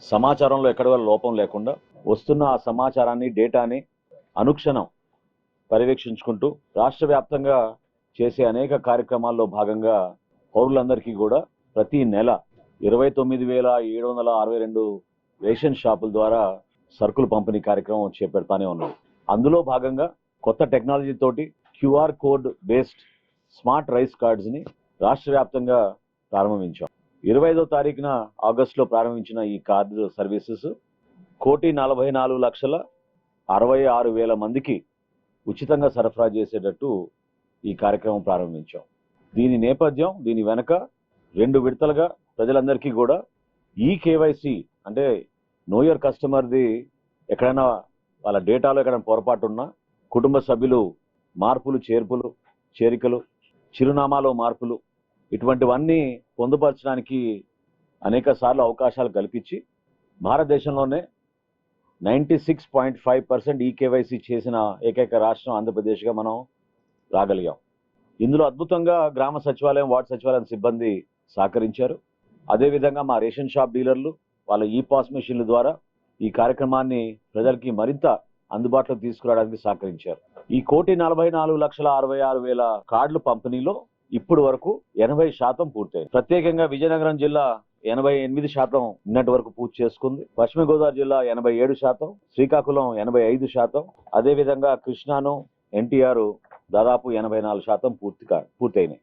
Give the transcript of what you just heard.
సమాచారంలో ఎక్కడ వల్ల లోపం లేకుండా వస్తున్న ఆ సమాచారాన్ని డేటాని అనుక్షణం పర్యవేక్షించుకుంటూ రాష్ట్ర వ్యాప్తంగా చేసే అనేక కార్యక్రమాల్లో భాగంగా పౌరులందరికీ కూడా ప్రతి నెల 29,762 రేషన్ షాపుల ద్వారా సరుకులు పంపిణీ కార్యక్రమం చేపడతానే ఉన్నాం. అందులో భాగంగా కొత్త టెక్నాలజీ తోటి QR code based smart rice cards ని రాష్ట్ర వ్యాప్తంగా ప్రారంభించాం. 25వ తారీఖున ఆగస్టులో ప్రారంభించిన ఈ కార్డు సర్వీసెస్ 1,44,66,000 మందికి ఉచితంగా సరఫరా చేసేటట్టు ఈ కార్యక్రమం ప్రారంభించాం. దీని నేపథ్యం, దీని వెనక 2 విడతలుగా ప్రజలందరికీ కూడా ఈ కేవైసీ అంటే నో యువర్ కస్టమర్ది ఎక్కడైనా వాళ్ళ డేటాలో ఎక్కడైనా పొరపాటు ఉన్నా, కుటుంబ సభ్యులు మార్పులు చేరికలు, చిరునామాలో మార్పులు ఇటువంటివన్నీ పొందుపరచడానికి అనేక సార్లు అవకాశాలు కల్పించి భారతదేశంలోనే 96.5% ఈ కేవైసీ చేసిన ఏకైక రాష్ట్రం ఆంధ్రప్రదేశ్గా మనం రాగలిగాం. ఇందులో అద్భుతంగా గ్రామ సచివాలయం, వార్డు సచివాలయం సిబ్బంది సహకరించారు. అదేవిధంగా మా రేషన్ షాప్ డీలర్లు వాళ్ళ ఈ పాస్ మెషిన్ల ద్వారా ఈ కార్యక్రమాన్ని ప్రజలకి మరింత అందుబాటులోకి తీసుకురావడానికి సహకరించారు. ఈ 1,44,66,000 కార్డుల పంపిణీలో ఇప్పుడు వరకు 80% పూర్తయింది. ప్రత్యేకంగా విజయనగరం జిల్లా 88% నిన్నటి వరకు పూర్తి చేసుకుంది. పశ్చిమ గోదావరి జిల్లా 87%, శ్రీకాకుళం 85%, అదేవిధంగా కృష్ణాను, ఎన్టీఆర్ దాదాపు 84% పూర్తయినాయి.